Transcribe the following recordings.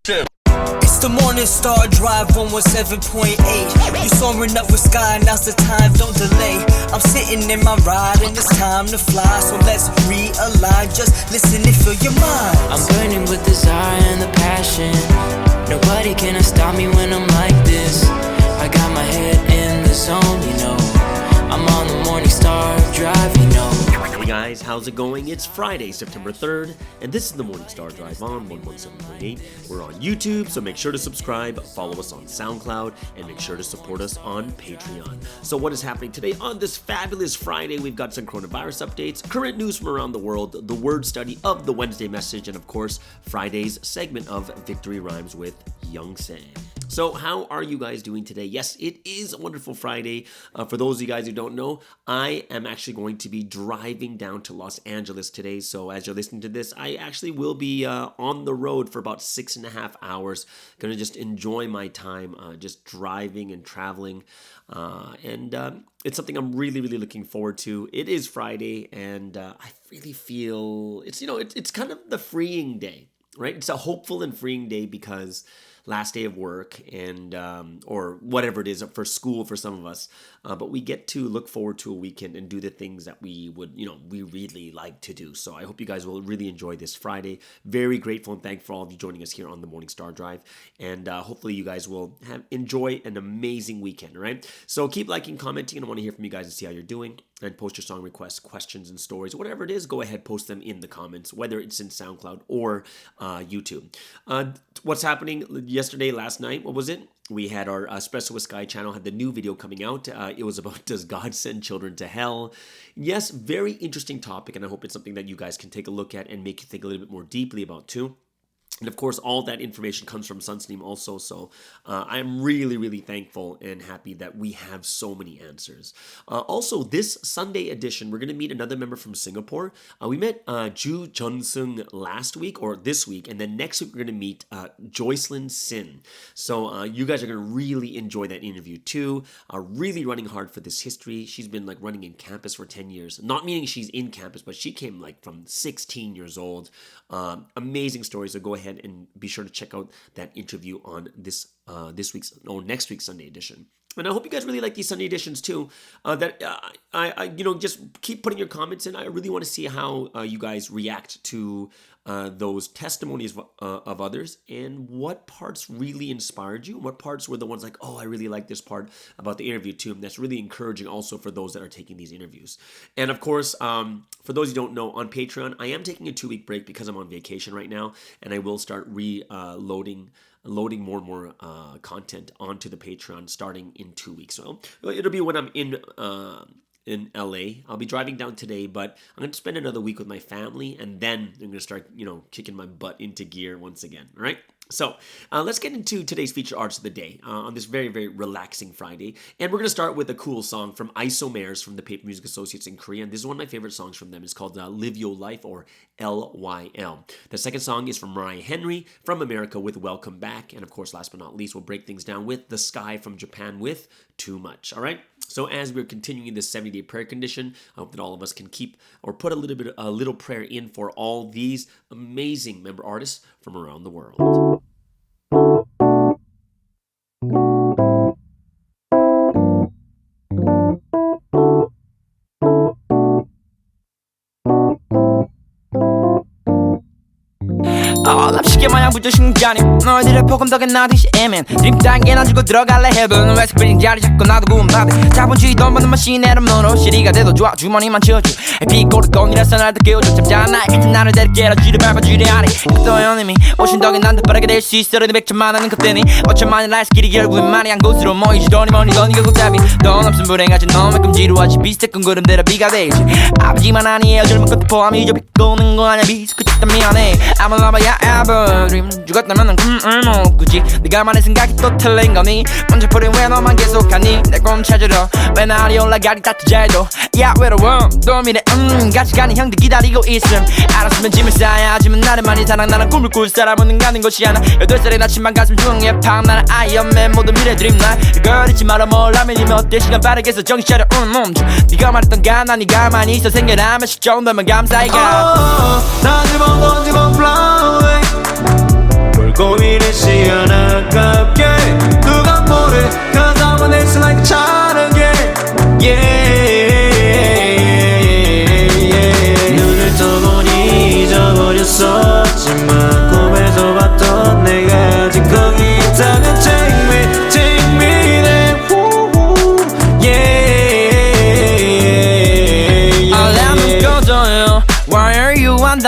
It's the morning star drive 117.8. You soaring up with sky, now's the time, don't delay. I'm sitting in my ride and it's time to fly. So let's realign, just listen and fill your mind. I'm burning with desire and the passion. Nobody can stop me when I'm like this. I got my head in the zone, you know. I'm on the morning star drive, you know. Hey guys, how's it going? It's Friday, September 3rd, and this is the Morning Star Drive on 117.8. We're on YouTube, so make sure to subscribe, follow us on SoundCloud, and make sure to support us on Patreon. So what is happening today on this fabulous Friday? We've got some coronavirus updates, current news from around the world, the word study of the Wednesday message, and of course, Friday's segment of Victory Rhymes with Young Sang. So how are you guys doing today? Yes, it is a wonderful Friday. For those of you guys who don't know, I am actually going to be driving down to Los Angeles today. So as you're listening to this, I actually will be on the road for about 6.5 hours. Gonna just enjoy my time just driving and traveling. It's something I'm really, really looking forward to. It is Friday, and I really feel it's kind of the freeing day, right? It's a hopeful and freeing day because last day of work and or whatever it is for school for some of us, but we get to look forward to a weekend and do the things that we would, we really like to do. So I hope you guys will really enjoy this Friday. Very grateful and thankful for all of you joining us here on the Morning Star Drive, and hopefully you guys will enjoy an amazing weekend. Right? So keep liking, commenting, and I want to hear from you guys and see how you're doing. And post your song requests, questions, and stories, whatever it is. Go ahead, post them in the comments, whether it's in SoundCloud or YouTube. What's happening? Yesterday, last night, what was it? We had our Espresso with Sky channel, had the new video coming out. It was about, does God send children to hell? Yes, very interesting topic, and I hope it's something that you guys can take a look at and make you think a little bit more deeply about too. And of course, all that information comes from Sunsteam also. So I'm really, really thankful and happy that we have so many answers. Also, this Sunday edition, we're going to meet another member from Singapore. We met Ju Jun-sung last week or this week. And then next week, we're going to meet Joycelyn Sin. So you guys are going to really enjoy that interview too. Really running hard for this history. She's been running in campus for 10 years. Not meaning she's in campus, but she came from 16 years old. Amazing story. So go ahead and be sure to check out that interview on next week's Sunday edition. And I hope you guys really like these Sunday editions too. I just keep putting your comments in. I really want to see how you guys react to those testimonies of others, and what parts really inspired you. What parts were the ones I really like this part about the interview too. And that's really encouraging also for those that are taking these interviews. And of course, for those who don't know, on Patreon, I am taking a 2-week break because I'm on vacation right now, and I will start loading more and more content onto the Patreon starting in 2 weeks. So it'll be when I'm in LA. I'll be driving down today, but I'm going to spend another week with my family, and then I'm going to start, kicking my butt into gear once again. All right. So let's get into today's featured artist of the day on this very, very relaxing Friday. And we're going to start with a cool song from Isomers from the Paper Music Associates in Korea. And this is one of my favorite songs from them. It's called Live Your Life, or LYL. The second song is from Mariah Henry from America with Welcome Back. And of course, last but not least, we'll break things down with The Sky from Japan with Too Much. All right. So as we're continuing this 70-day prayer condition, I hope that all of us can keep or put a little prayer in for all these amazing member artists from around the world. 남식의 마냥 부조신자니 너희들의 폭음 덕에 나한테 시에면 드림 단계 난 주고 들어갈래 해본 왜 스프링 자리 잡고 나도 구원받아 자본주의 돈 버는 머신에 놈으로 시리가 돼도 좋아 주머니만 채워줘 비꼬르 꽁이라서 날 더 깨워줘 잠자 나의 같은 나를 데리게라 쥐를 밟아주려 하니 또 형님이 오신 덕에 난 더 빠르게 될 수 있어 너희들 100천만 원은 그때니 5천만의 라이스길이 결국엔 많이 한 곳으로 모이지 돈이 머니 돈이 결국 답이 돈 없음 불행하지 너만큼 지루하지 비슷해 끈 구름대로 비가 되지 아버지만 아니에요 젊은 것도 포함이죠 비꼬는 거 아냐 비스쿠 찍다 미안해 I'm a lover yeah ever dream 죽었다면 난 꿈을 못 꾸지 네가 많은 생각이 또 틀린 거니 먼저 풀이 왜 너만 계속하니 내 꿈 찾으러 왜 날이 올라가리 따뜻해 해도 야 외로워 또 미래 같이 가는 형들 기다리고 있음 알았으면 짐을 싸야지만 나를 많이 사랑 나는 꿈을 꿀 사람은 가는 것이 않아 8살의 나침반 가슴 중에 팡 나는 아이언맨 모든 미래 드림 날 이걸 잊지 말아 몰라면 이면 어때 시간 빠르게 해서 정신 차려 멈춰 네가 말했던 가난이 가만히 있어 생겨나면 식 정도면 감사해 가 나를 보고 집어 fly away 뭘 고민했어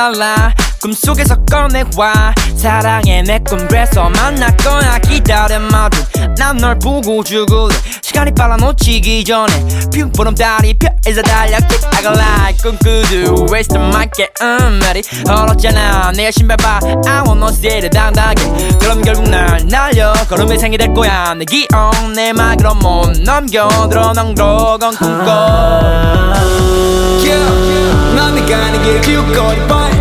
달라 꿈속에서 꺼내와 사랑의 내 꿈 그래서 만날 거야 기다려봐도 난 널 보고 죽을래 시간이 빨라 놓치기 전에 뷰보름달이 펴에서 달려 I go like 꿈꾸도 waste my 말이 얼었잖아 내가 신발 봐 I want no city 당당하게 그럼 결국 날 날려 걸음의 생이 될 거야 내 기억 내 말 그럼 못 넘겨 드러난 그런 꿈꿔 맘이 가는 길 기웃거릴 뻔해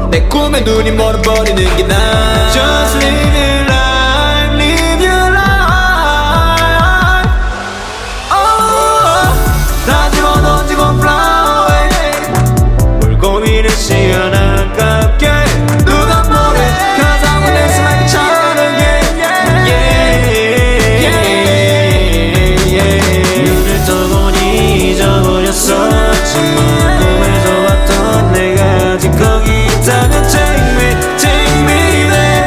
내 꿈에 눈이 멀어버리는 게 나 Just live your life, live your life 다 집어던지고 fly away 뭘 고민해 시간 아깝게 누가 뭐래 가상은 내 스마일 차르게 눈을 떠보니 잊어버렸어 꿈에서 봤던 내가 아직 거기 있다면 take me there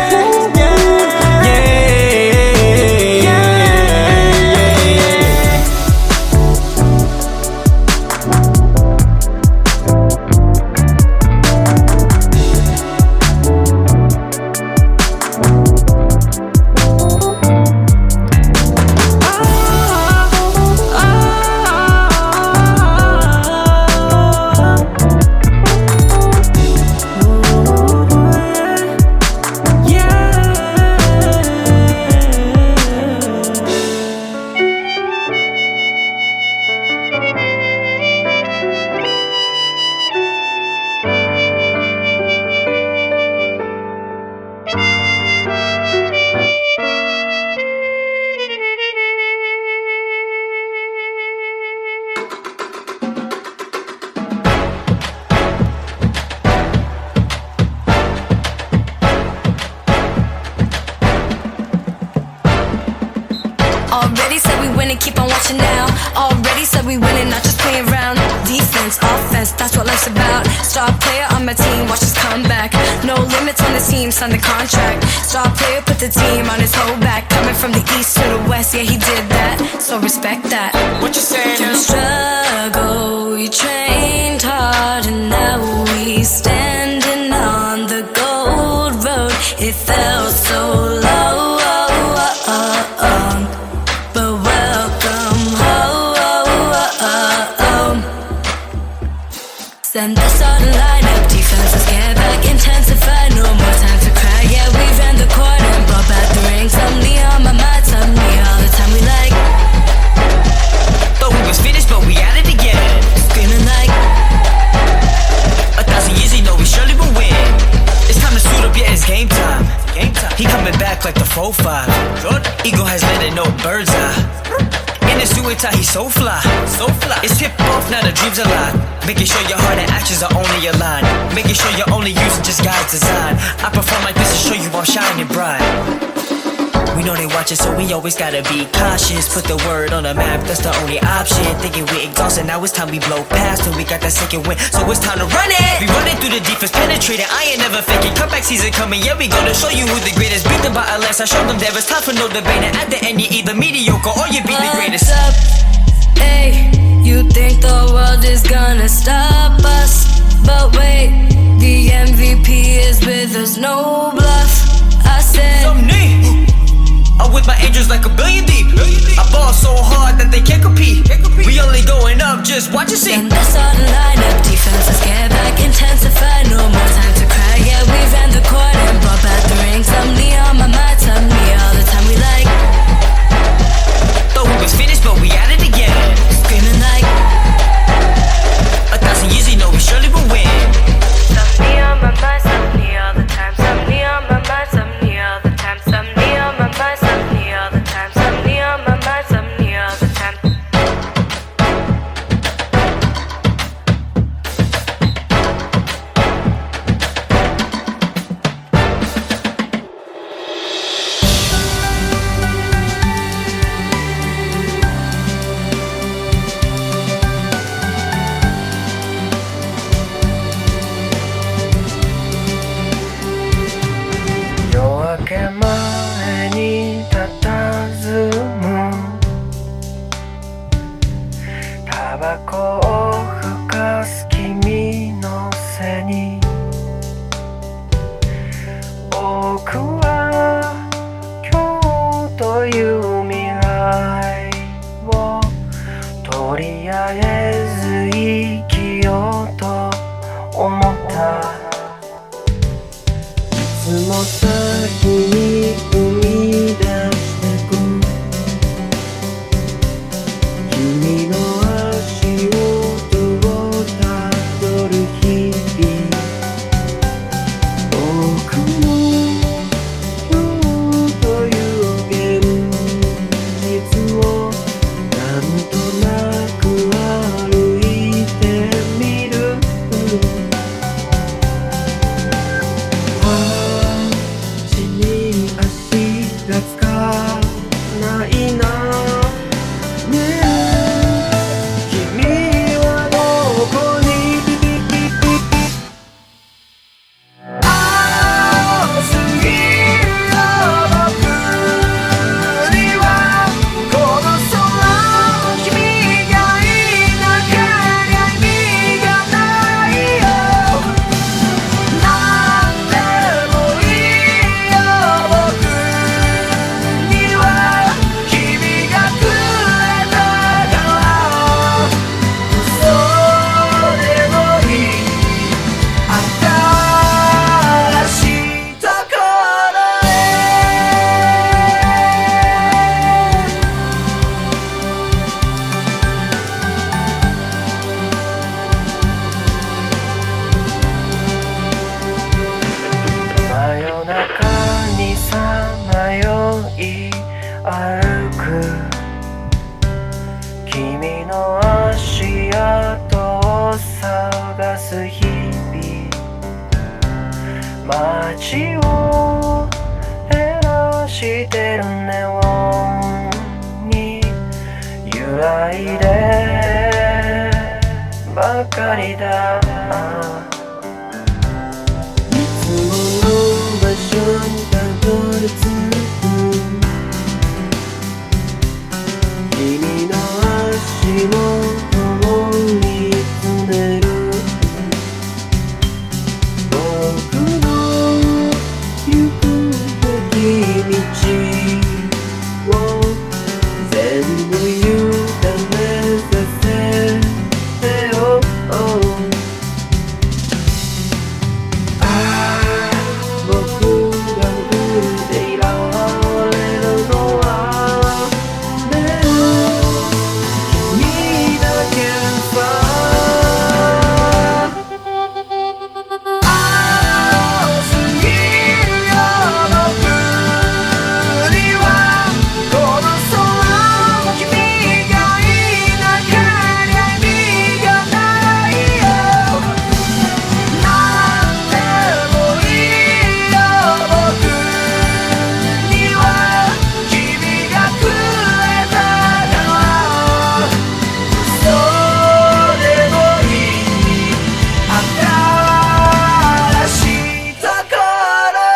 Already said we winning, keep on watching now. Already said we winning, not just playing around. Defense, offense, that's what life's about. Star player on my team, watch us come back. No limits on the team, sign the contract. Star player put the team on his whole back. Coming from the east to the west, yeah he did that. So respect that. What you saying? Through struggle, we trained hard, and now we standing on the gold road. It felt so low. But welcome home. Send the starting lineup, defenses get back, intensify, no more time to cry. Yeah, we ran the court and brought back the ring. Somebody on my mind, somebody all the time we like. Thought we was finished, but we at it again. Screaming like 1,000 years, you know we surely will win. It's time to suit up, yeah, it's game time. He coming back like the 4-5. Eagle has landed, no bird's eye. In the suit and tie, he's so fly. It's tip off, now the dream's alive. Making sure your heart and actions are only aligned. Making sure you're only using just God's design. I perform like this to show you I'm shining bright. We know they watching, so we always gotta be cautious. Put the word on the map, that's the only option. Thinking we exhausted, now it's time we blow past. And we got that second win, so it's time to run it. We running through the defense, penetrating, I ain't never faking. Comeback season coming, yeah, we gonna show you who the greatest. Beat them by a less, I showed them there is time for no debate. And at the end, you either mediocre or you be the greatest. what's up? Hey, you think the world is gonna stop us? But wait, the MVP is with us, no bluff. I said So neat. I'm with my angels like a billion deep. I ball so hard that they can't compete. We only going up, just watch and see. and the starting lineup, defenses get back, intensify, no more time to cry. Yeah, we ran the court and brought back the ring. Somebody on my mind, somebody all the time we like. Thought we was finished, but we at it again. Screaming like 1,000 years, you know we surely will win. somebody on my mind, somebody all the time. Somebody on my mind, somebody all the time. Somebody on my mind, somebody all the time. Somebody on my mind, somebody all the time. は今日という未来をとりあえず生きようと思ったいつも先に踏み出してく君の足音をたどる日々僕も今日という現実をなんとなく歩いてみる足に足がつかないなねえ君はどこに青すぎる僕にはこの空君がいなきゃ意味がないよなんでもいいよ僕には君がくれたから嘘でもいい新しいところへ真夜中にさまよい歩く君の足跡を探す日々街を照らしてるネオンに揺らいでばかりだいつもの場所にたどり着く君の足元を見つめる僕の行くべき道を全部委ねさせてよ僕が振っていられるのはね君だけさ青すぎるよ僕にはこの空君がいなきゃ意味がないよなんでもいいよ僕には君がくれたから嘘でもいい新しいところへ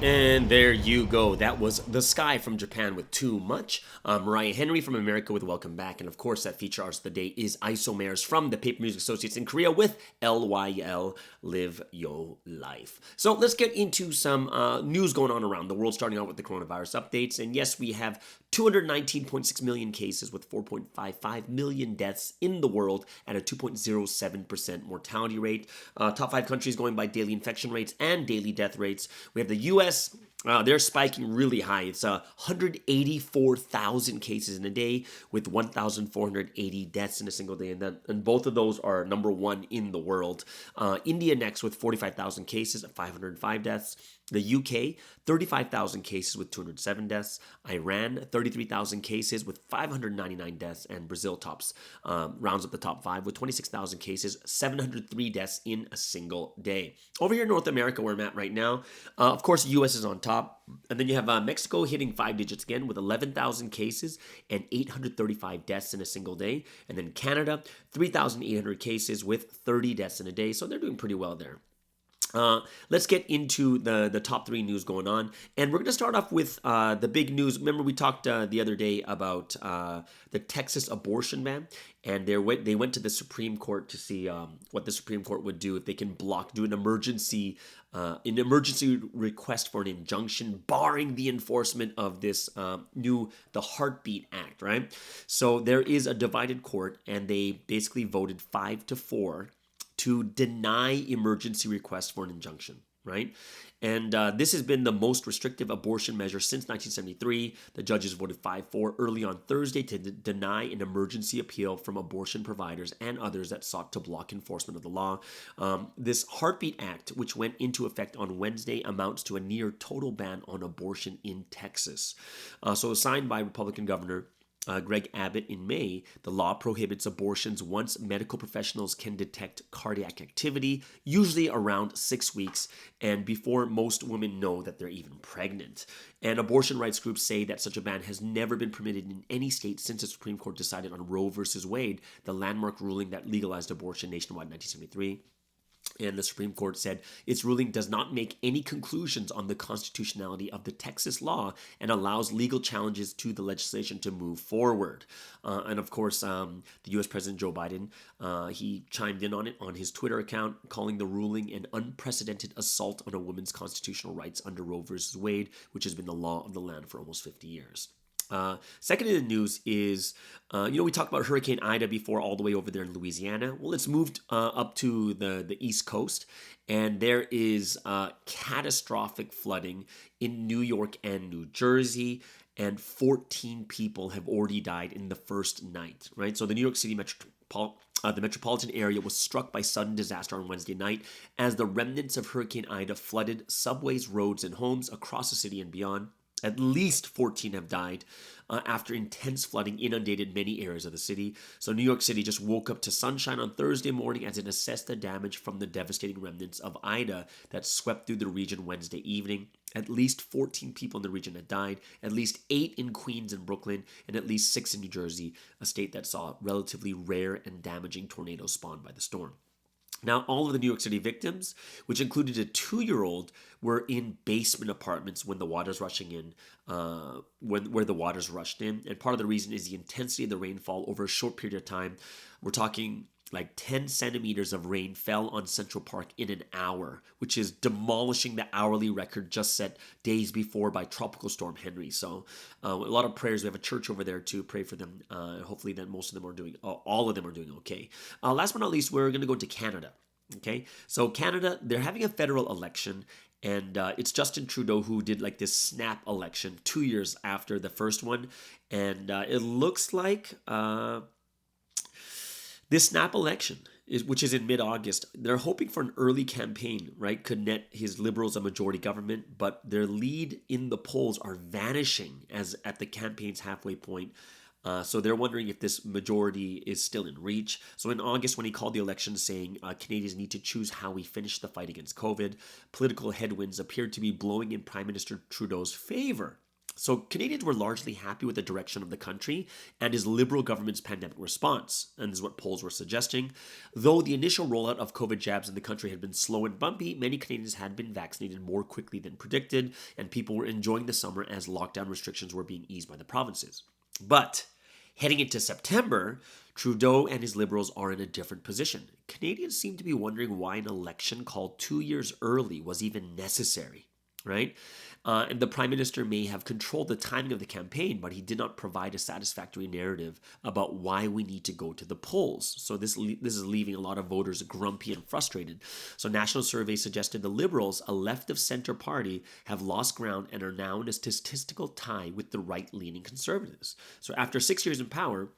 And there you go. That was The Sky from Japan with Too Much. Mariah Henry from America with Welcome Back. And of course, that feature artist of the day is Isomares from the Paper Music Associates in Korea with LYL, Live Your Life. So let's get into some news going on around the world, starting out with the coronavirus updates. And yes, we have 219.6 million cases with 4.55 million deaths in the world at a 2.07% mortality rate. Top 5 countries going by daily infection rates and daily death rates. We have the U.S. They're spiking really high. It's 184,000 cases in a day with 1,480 deaths in a single day. And both of those are number one in the world. India next with 45,000 cases, 505 deaths. The UK, 35,000 cases with 207 deaths. Iran, 33,000 cases with 599 deaths. And Brazil rounds up the top 5 with 26,000 cases, 703 deaths in a single day. Over here in North America, where I'm at right now, of course, the US is on top. top. And then you have Mexico hitting 5 digits again with 11,000 cases and 835 deaths in a single day. And then Canada, 3,800 cases with 30 deaths in a day. So they're doing pretty well there. Let's get into the top 3 news going on. And we're going to start off with the big news. Remember, we talked the other day about the Texas abortion ban. And they went to the Supreme Court to see what the Supreme Court would do if they can do an emergency request for an injunction barring the enforcement of this the Heartbeat Act, right? So there is a divided court, and they basically voted 5-4 to deny emergency requests for an injunction, right? And this has been the most restrictive abortion measure since 1973. The judges voted 5-4 early on Thursday to deny an emergency appeal from abortion providers and others that sought to block enforcement of the law. This Heartbeat Act, which went into effect on Wednesday, amounts to a near total ban on abortion in Texas. So signed by Republican Governor Greg Abbott in May, the law prohibits abortions once medical professionals can detect cardiac activity, usually around 6 weeks, and before most women know that they're even pregnant. And abortion rights groups say that such a ban has never been permitted in any state since the Supreme Court decided on Roe versus Wade, the landmark ruling that legalized abortion nationwide in 1973. And the Supreme Court said its ruling does not make any conclusions on the constitutionality of the Texas law and allows legal challenges to the legislation to move forward. And of course, the U.S. President Joe Biden, he chimed in on it on his Twitter account, calling the ruling an unprecedented assault on a woman's constitutional rights under Roe versus Wade, which has been the law of the land for almost 50 years. Second in the news is, we talked about Hurricane Ida before, all the way over there in Louisiana. Well, it's moved up to the East Coast, and there is catastrophic flooding in New York and New Jersey, and 14 people have already died in the first night, right? So the New York City the metropolitan area was struck by sudden disaster on Wednesday night as the remnants of Hurricane Ida flooded subways, roads, and homes across the city and beyond. At least 14 have died after intense flooding inundated many areas of the city. So New York City just woke up to sunshine on Thursday morning as it assessed the damage from the devastating remnants of Ida that swept through the region Wednesday evening. At least 14 people in the region had died, at least 8 in Queens and Brooklyn, and at least 6 in New Jersey, a state that saw relatively rare and damaging tornadoes spawned by the storm. Now, all of the New York City victims, which included a 2-year-old, were in basement apartments when the water's rushing in, where the water's rushed in. And part of the reason is the intensity of the rainfall over a short period of time. We're talking like 10 centimeters of rain fell on Central Park in an hour, which is demolishing the hourly record just set days before by Tropical Storm Henry. So a lot of prayers. We have a church over there to pray for them. Hopefully that all of them are doing okay. Last but not least, we're going to go to Canada. Okay, so Canada, they're having a federal election, and it's Justin Trudeau who did like this snap election 2 years after the first one, and it looks like this snap election, which is in mid-August, they're hoping for an early campaign, right? Could net his Liberals a majority government, but their lead in the polls are vanishing as at the campaign's halfway point. So they're wondering if this majority is still in reach. So in August, when he called the election saying Canadians need to choose how we finish the fight against COVID, political headwinds appeared to be blowing in Prime Minister Trudeau's favor. So Canadians were largely happy with the direction of the country and his Liberal government's pandemic response, and this is what polls were suggesting. Though the initial rollout of COVID jabs in the country had been slow and bumpy, many Canadians had been vaccinated more quickly than predicted, and people were enjoying the summer as lockdown restrictions were being eased by the provinces. But heading into September, Trudeau and his Liberals are in a different position. Canadians seem to be wondering why an election called 2 years early was even necessary, right? And the Prime Minister may have controlled the timing of the campaign, but he did not provide a satisfactory narrative about why we need to go to the polls. So this is leaving a lot of voters grumpy and frustrated. So national surveys suggested the Liberals, a left-of-center party, have lost ground and are now in a statistical tie with the right-leaning Conservatives. So after 6 years in power,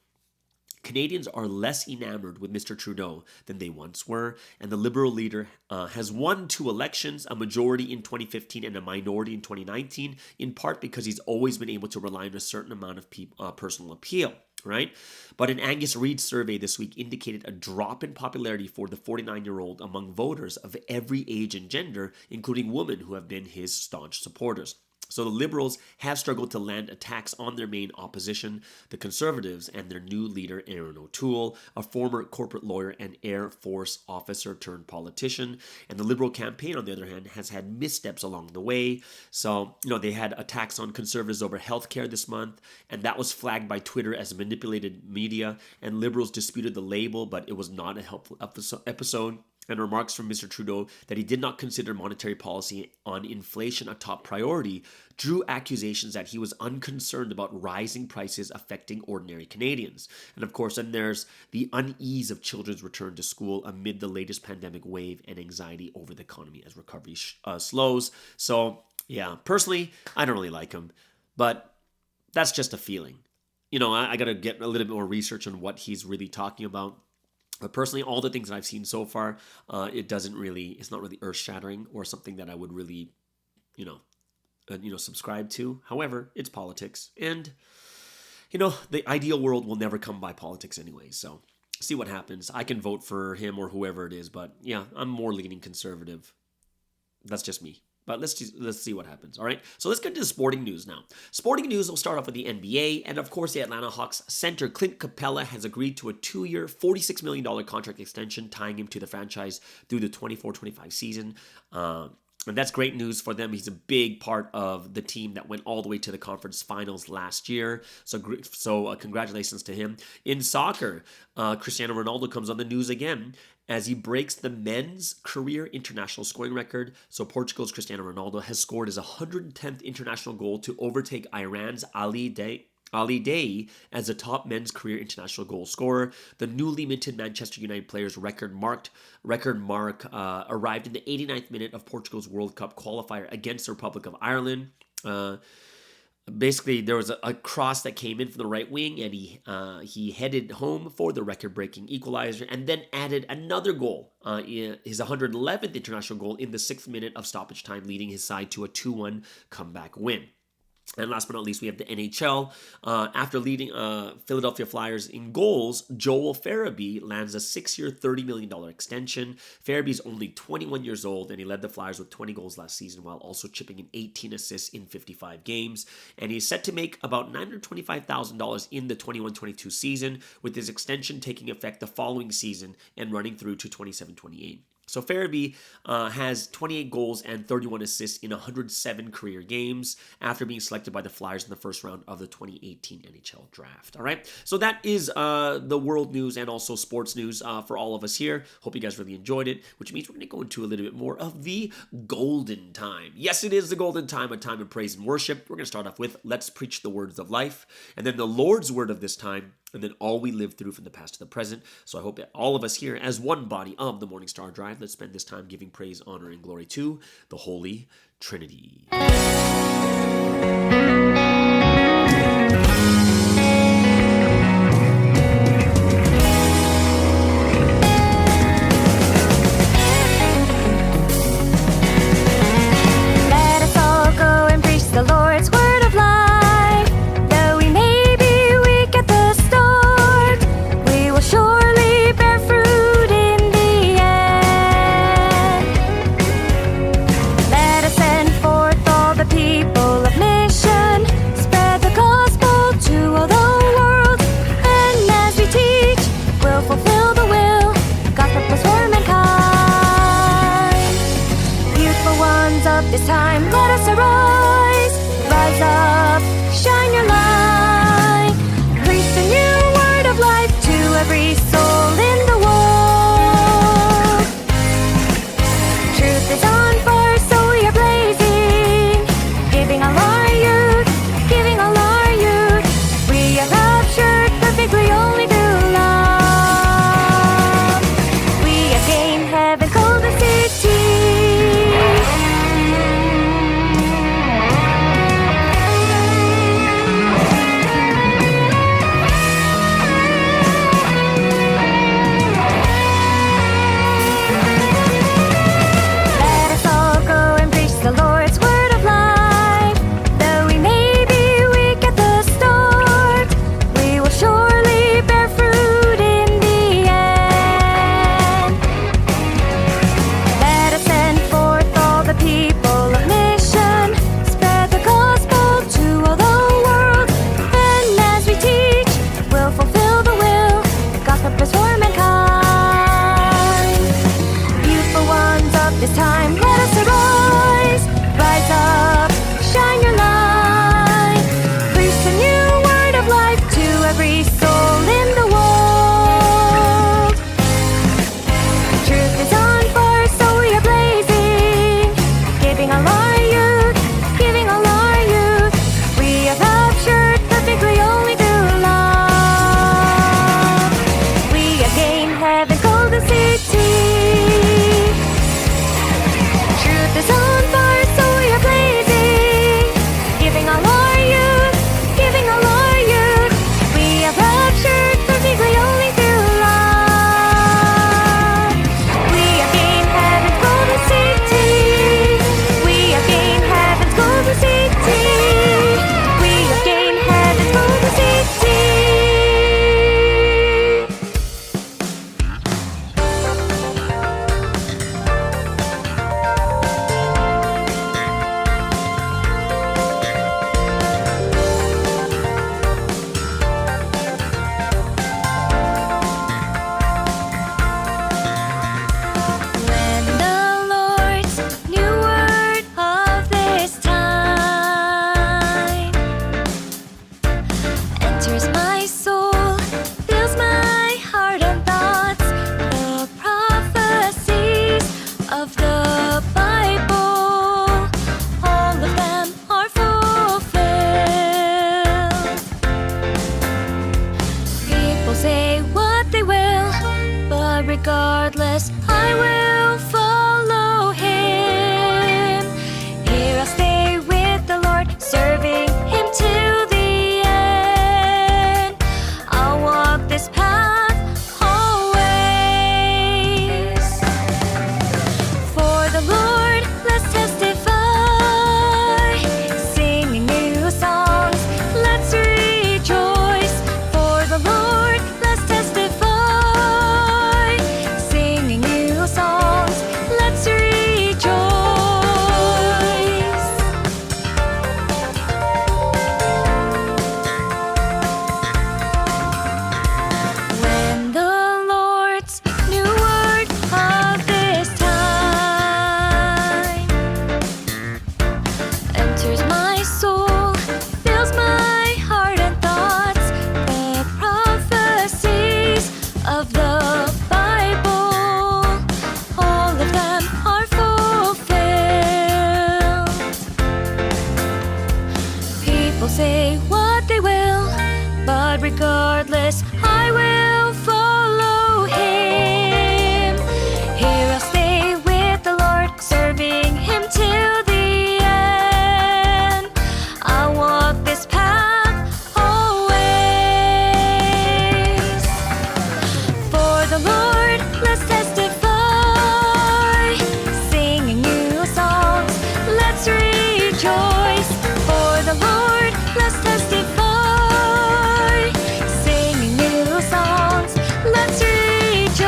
Canadians are less enamored with Mr. Trudeau than they once were, and the Liberal leader has won 2 elections, a majority in 2015 and a minority in 2019, in part because he's always been able to rely on a certain amount of personal appeal, right? But an Angus Reid survey this week indicated a drop in popularity for the 49-year-old among voters of every age and gender, including women who have been his staunch supporters. So the Liberals have struggled to land attacks on their main opposition, the Conservatives, and their new leader, Aaron O'Toole, a former corporate lawyer and Air Force officer turned politician. And the Liberal campaign, on the other hand, has had missteps along the way. So, they had attacks on Conservatives over healthcare this month, and that was flagged by Twitter as manipulated media, and Liberals disputed the label, but it was not a helpful episode. And remarks from Mr. Trudeau that he did not consider monetary policy on inflation a top priority drew accusations that he was unconcerned about rising prices affecting ordinary Canadians. And of course, then there's the unease of children's return to school amid the latest pandemic wave and anxiety over the economy as recovery slows. So, yeah, personally, I don't really like him, but that's just a feeling. I got to get a little bit more research on what he's really talking about. But personally, all the things that I've seen so far, it's not really earth-shattering or something that I would really, subscribe to. However, it's politics. And, the ideal world will never come by politics anyway. So, see what happens. I can vote for him or whoever it is. But, yeah, I'm more leaning conservative. That's just me. But let's see what happens, all right? So let's get to the sporting news now. Sporting news will start off with the NBA, and of course the Atlanta Hawks center Clint Capella has agreed to a 2-year, $46 million contract extension, tying him to the franchise through the 24-25 season. And that's great news for them. He's a big part of the team that went all the way to the conference finals last year. So congratulations to him. In soccer, Cristiano Ronaldo comes on the news again as he breaks the men's career international scoring record. So Portugal's Cristiano Ronaldo has scored his 110th international goal to overtake Iran's Ali Day as the top men's career international goal scorer. The newly minted Manchester United player's record mark arrived in the 89th minute of Portugal's World Cup qualifier against the Republic of Ireland. Basically, there was a cross that came in from the right wing, and he headed home for the record-breaking equalizer, and then added another goal, his 111th international goal in the 6th minute of stoppage time, leading his side to a 2-1 comeback win. And last but not least, we have the NHL. After leading Philadelphia Flyers in goals, Joel Farabee lands a 6-year, $30 million extension. Farabee's only 21 years old, and he led the Flyers with 20 goals last season while also chipping in 18 assists in 55 games. And he's set to make about $925,000 in the 21-22 season, with his extension taking effect the following season and running through to 27-28. So Farabee has 28 goals and 31 assists in 107 career games after being selected by the Flyers in the first round of the 2018 NHL draft. All right, so that is the world news and also sports news for all of us here. Hope you guys really enjoyed it, which means we're going to go into a little bit more of the golden time. Yes, it is the golden time, a time of praise and worship. We're going to start off with Let's Preach the Words of Life, and then the Lord's Word of this time, and then all we live through from the past to the present. So I hope that all of us here, as one body of the Morning Star Drive, let's spend this time giving praise, honor, and glory to the Holy Trinity. Let us all go and preach the Lord's word of life. Though we may be weak at the start, we will surely bear fruit in the end. Let us send forth all the people of mission, spread the gospel to all the world, and as we teach, we'll fulfill the will God's purpose for mankind. Youthful ones of this time, let us arise. Rise up, shine your light. Preach the new word of life to every soul in the world. Truth is on fire, so we are blazing, giving all our youth, giving all our youth. We are raptured perfectly only through love. We have gained heaven called the city. city. Truth is on fire, so we are blazing, giving all our youth, giving all our youth. We have raptured perfectly only through love. We have gained heaven's golden city. We have gained heaven's golden city. We have gained heaven's golden city. When the Lord's new word of this time enters my soul, fills my heart and thoughts, the prophecies of the Bible, all of them are fulfilled. People say what they will, but regardless, I will follow him. Here I'll stay with the Lord, serving him to the end. I'll walk this path always. For the Lord, let's testify, singing new songs, let's rejoice. For the Lord, let's testify, singing new songs, let's rejoice. When the Lord's new word of this time enters my soul, fills my heart and thoughts, the prophecies of the Bible, all of them are fulfilled. People say what they will, but regardless, I will follow him. Here I'll stay with the Lord, serving him till the end. I'll walk this path always. For the Lord, let's testify, singing new songs, let's rejoice. For the Lord, let's testify, singing new songs, let's rejoice.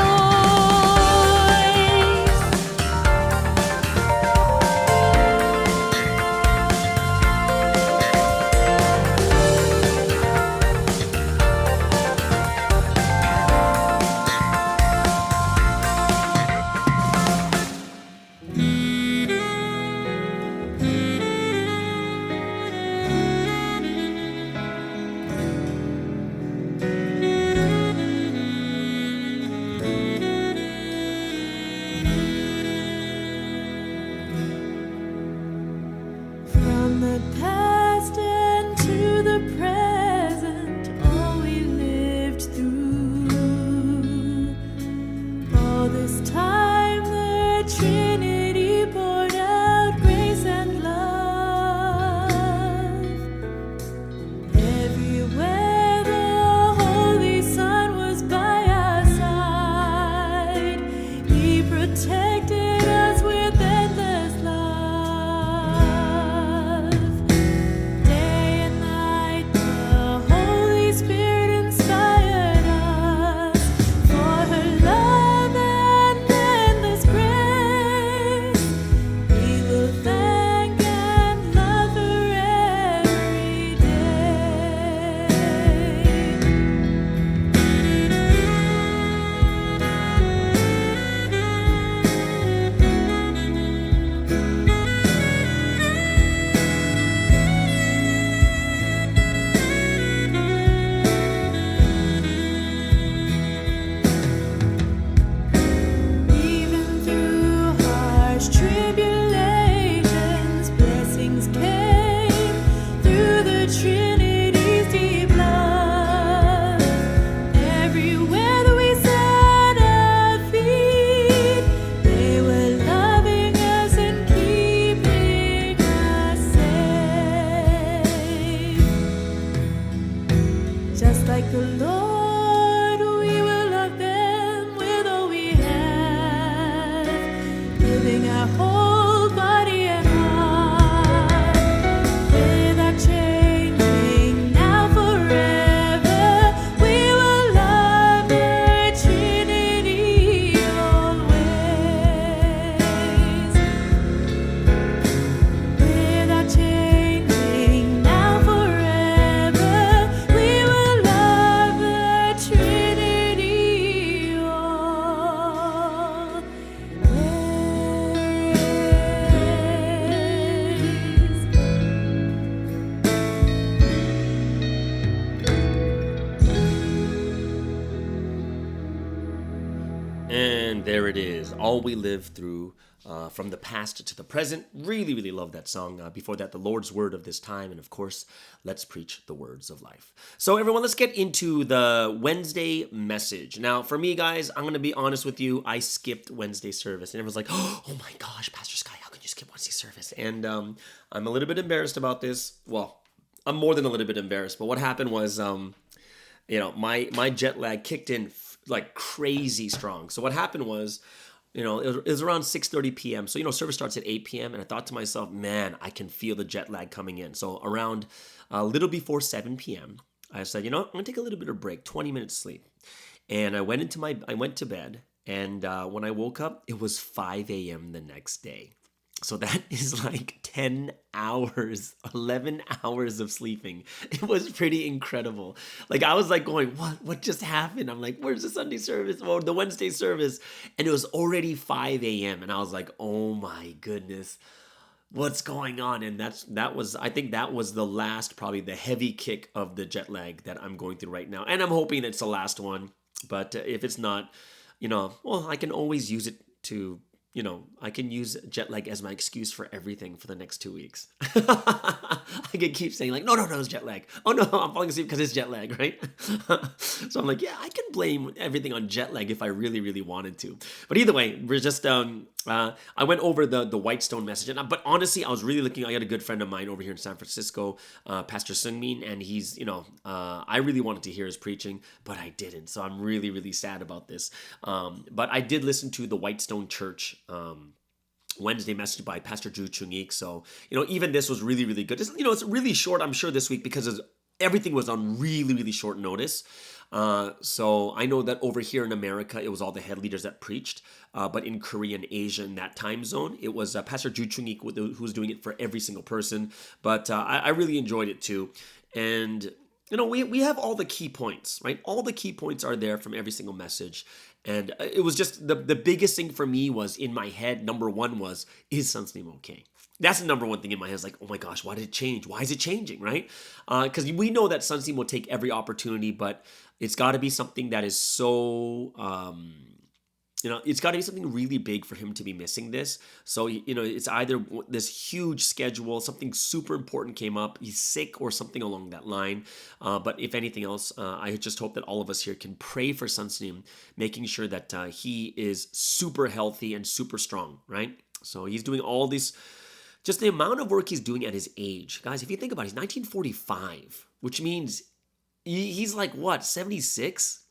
From the past and to the present, all we lived through. All this time, the Trinity poured out grace and love. Everywhere the Holy Son was by our side, He protected us with endless love. Day and night, the Holy Spirit inspired us for her love and endless grace. We will thank and love her every day. Even through harsh tribulations, blessings came through the Trinity's deep love. Everywhere that we set our feet, And there it is, All We Live Through, from the past to the present. Really, really love that song. Before that, The Lord's Word of This Time. And of course, Let's Preach the Words of Life. So everyone, let's get into the Wednesday message. Now, for me, guys, I'm going to be honest with you. I skipped Wednesday service. And everyone's like, oh my gosh, Pastor Sky, how can you skip Wednesday service? And I'm a little bit embarrassed about this. Well, I'm more than a little bit embarrassed. But what happened was, my jet lag kicked in like crazy strong. So what happened was, it was around 6:30 p.m. So, service starts at 8 p.m. And I thought to myself, man, I can feel the jet lag coming in. So around a little before 7 p.m., I said, I'm going to take a little bit of break, 20 minutes sleep. And I went to bed. And when I woke up, it was 5 a.m. the next day. So that is like 10 hours, 11 hours of sleeping. It was pretty incredible. Like I was like going, what just happened? I'm like, where's the Sunday service or the Wednesday service? And it was already 5 a.m. And I was like, oh my goodness, what's going on? And I think that was the last, probably the heavy kick of the jet lag that I'm going through right now. And I'm hoping it's the last one. But if it's not, I can always use it to, I can use jet lag as my excuse for everything for the next 2 weeks. I can keep saying like, no, it's jet lag. Oh no, I'm falling asleep because it's jet lag, right? So I'm like, yeah, I can blame everything on jet lag if I really, really wanted to. But either way, we're just, I went over the Whitestone message. But honestly, I was really looking, I got a good friend of mine over here in San Francisco, Pastor Sungmin, and he's, I really wanted to hear his preaching, but I didn't. So I'm really, really sad about this. But I did listen to the Whitestone Church Wednesday message by Pastor Drew Chung-ik. So, even this was really, really good. It's really short, I'm sure, this week because everything was on really, really short notice. So I know that over here in America, it was all the head leaders that preached. But in Korea and Asia, in that time zone, it was Pastor Drew Chung-ik who was doing it for every single person. But I really enjoyed it too. And we have all the key points, right? All the key points are there from every single message. And it was just the biggest thing for me was in my head, number one was, is Sunsteam okay? That's the number one thing in my head. It's like, oh my gosh, why did it change? Why is it changing, right? Because we know that Sunsteam will take every opportunity, but it's got to be something that is so... it's got to be something really big for him to be missing this. So, it's either this huge schedule, something super important came up, he's sick or something along that line. But if anything else, I just hope that all of us here can pray for Sunsteam, making sure that he is super healthy and super strong, right? So he's doing all this, just the amount of work he's doing at his age. Guys, if you think about it, he's 1945, which means he's like, what, 76?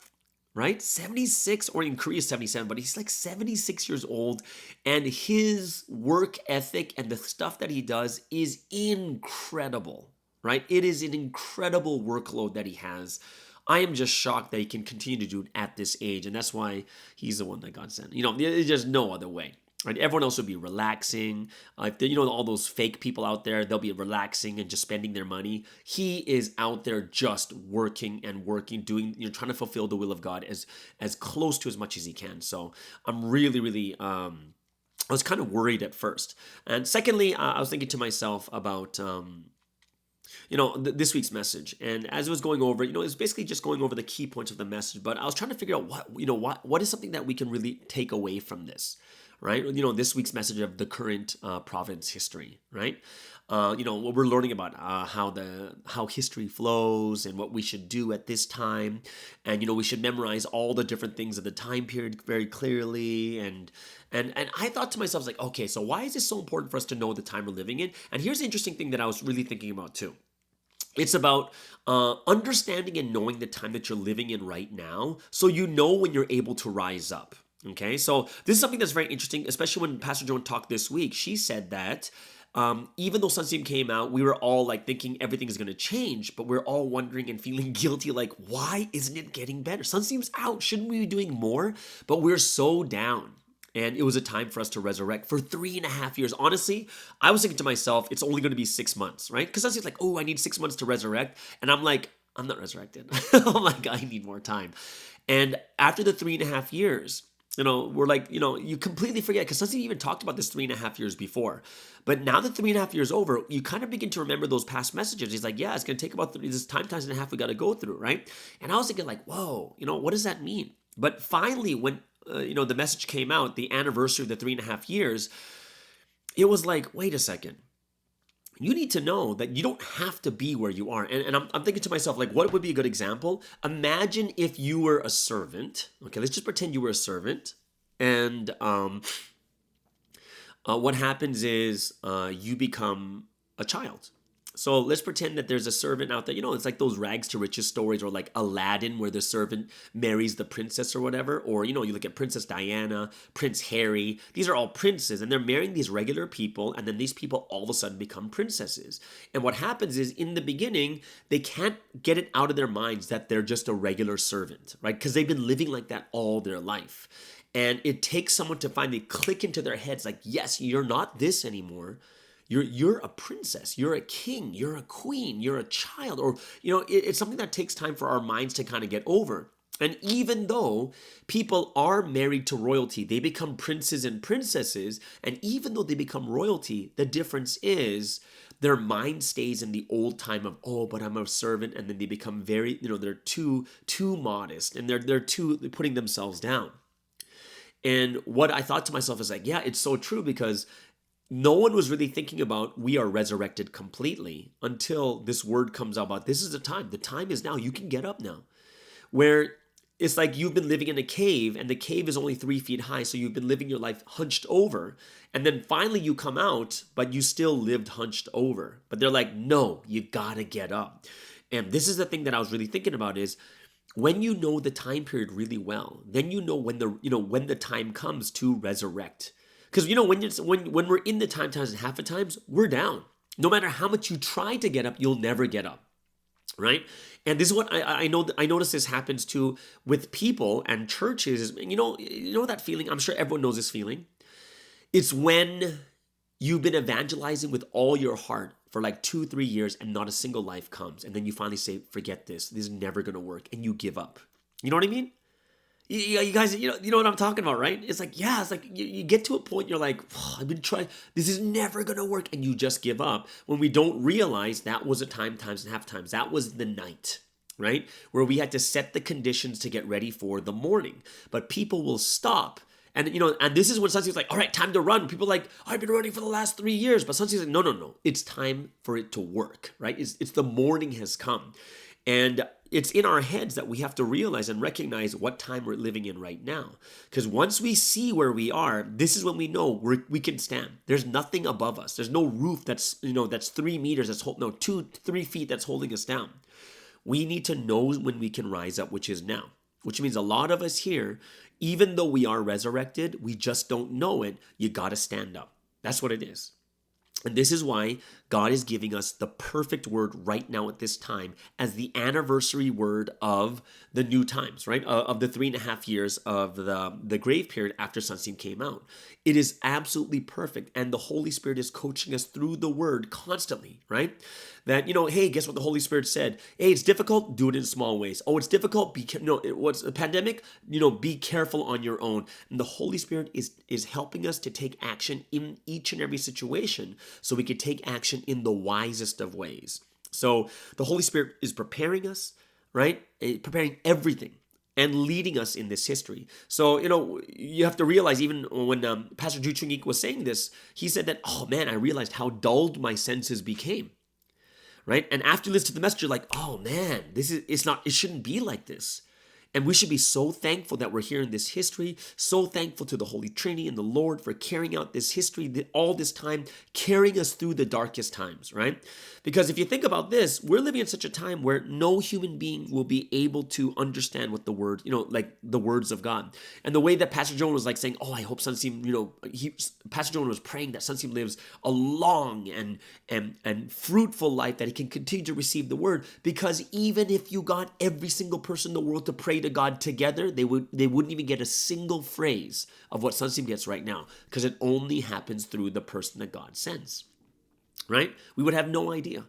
Right? 76, or in Korea 77, but he's like 76 years old, and his work ethic and the stuff that he does is incredible, right? It is an incredible workload that he has. I am just shocked that he can continue to do it at this age, and that's why he's the one that God sent. There's just no other way. Right? Everyone else would be relaxing. All those fake people out there, they'll be relaxing and just spending their money. He is out there just working and working, doing, trying to fulfill the will of God as close to as much as he can. So I'm really, really, I was kind of worried at first. And secondly, I was thinking to myself about, this week's message. And as it was going over, it was basically just going over the key points of the message. But I was trying to figure out what is something that we can really take away from this. Right? This week's message of the current province history, right? What we're learning about how history flows and what we should do at this time. And, we should memorize all the different things of the time period very clearly. And I thought to myself, like, okay, so why is this so important for us to know the time we're living in? And here's the interesting thing that I was really thinking about too. It's about understanding and knowing the time that you're living in right now, so when you're able to rise up. Okay, so this is something that's very interesting, especially when Pastor Joan talked this week. She said that even though Sunsteam came out, we were all like thinking everything is going to change, but we're all wondering and feeling guilty, like, why isn't it getting better? Sunsteam's out. Shouldn't we be doing more? But we're so down. And it was a time for us to resurrect for 3.5 years. Honestly, I was thinking to myself, it's only going to be 6 months, right? Because Sunsteam's like, oh, I need 6 months to resurrect. And I'm like, I'm not resurrected. I'm like, I need more time. And after the 3.5 years, we're like, you completely forget, because Sunsteam even talked about this 3.5 years before. But now that 3.5 years over, you kind of begin to remember those past messages. He's like, yeah, it's going to take about this time and a half we got to go through, right? And I was thinking like, whoa, what does that mean? But finally, when the message came out, the anniversary of the 3.5 years, it was like, wait a second. You need to know that you don't have to be where you are. And I'm thinking to myself, like, what would be a good example? Imagine if you were a servant. Okay, let's just pretend you were a servant. And what happens is you become a child. So let's pretend that there's a servant out there. It's like those rags to riches stories, or like Aladdin, where the servant marries the princess or whatever. Or, you look at Princess Diana, Prince Harry. These are all princes, and they're marrying these regular people, and then these people all of a sudden become princesses. And what happens is, in the beginning, they can't get it out of their minds that they're just a regular servant, right? Because they've been living like that all their life. And it takes someone to finally click into their heads, like, yes, you're not this anymore. You're a princess, you're a king, you're a queen, you're a child, or, it's something that takes time for our minds to kind of get over. And even though people are married to royalty, they become princes and princesses, and even though they become royalty, the difference is their mind stays in the old time of, oh, but I'm a servant, and then they become very, they're too modest, and they're too putting themselves down. And what I thought to myself is like, yeah, it's so true, because no one was really thinking about we are resurrected completely until this word comes out about this is the time. The time is now. You can get up now. Where it's like you've been living in a cave, and the cave is only 3 feet high. So you've been living your life hunched over. And then finally you come out, but you still lived hunched over. But they're like, no, you gotta get up. And this is the thing that I was really thinking about is, when you know the time period really well, then you know when the time comes to resurrect. Because when we're in the times and half the times, we're down. No matter how much you try to get up, you'll never get up, right? And this is what I notice this happens too with people and churches. You know that feeling. I'm sure everyone knows this feeling. It's when you've been evangelizing with all your heart for like 2-3 years, and not a single life comes, and then you finally say, "Forget this. This is never gonna work," and you give up. You know what I mean? You guys, you know what I'm talking about, right? It's like, yeah, it's like you get to a point, you're like, oh, I've been trying, this is never going to work, and you just give up, when we don't realize that was a times and half times. That was the night, right? Where we had to set the conditions to get ready for the morning. But people will stop. And, and this is when Sunsee's like, all right, time to run. People are like, I've been running for the last 3 years. But Sunsee's like, no. It's time for it to work, right? It's the morning has come. And it's in our heads that we have to realize and recognize what time we're living in right now. Because once we see where we are, this is when we know we can stand. There's nothing above us. There's no roof that's 3 meters, 2-3 feet that's holding us down. We need to know when we can rise up, which is now. Which means a lot of us here, even though we are resurrected, we just don't know it. You got to stand up. That's what it is. And this is why God is giving us the perfect word right now at this time as the anniversary word of the new times, right? Of the 3.5 years of the grave period after Sunseam came out. It is absolutely perfect. And the Holy Spirit is coaching us through the word constantly, right? That, hey, guess what the Holy Spirit said? Hey, it's difficult, do it in small ways. Oh, it's difficult, what's a pandemic? Be careful on your own. And the Holy Spirit is helping us to take action in each and every situation so we can take action in the wisest of ways. So the Holy Spirit is preparing us, right? Preparing everything and leading us in this history. So, you have to realize, even when Pastor Ju Chung-ik was saying this, he said that, oh man, I realized how dulled my senses became. Right? And after you listen to the message, you're like, oh man, it shouldn't be like this. And we should be so thankful that we're hearing this history, so thankful to the Holy Trinity and the Lord for carrying out this history all this time, carrying us through the darkest times, right? Because if you think about this, we're living in such a time where no human being will be able to understand what the word, like the words of God. And the way that Pastor Joan was like saying, oh, I hope Sunseam, Pastor Joan was praying that Sunseam lives a long and fruitful life, that he can continue to receive the word. Because even if you got every single person in the world to pray to God together, they wouldn't even get a single phrase of what Sunseam gets right now, because it only happens through the person that God sends, right? We would have no idea.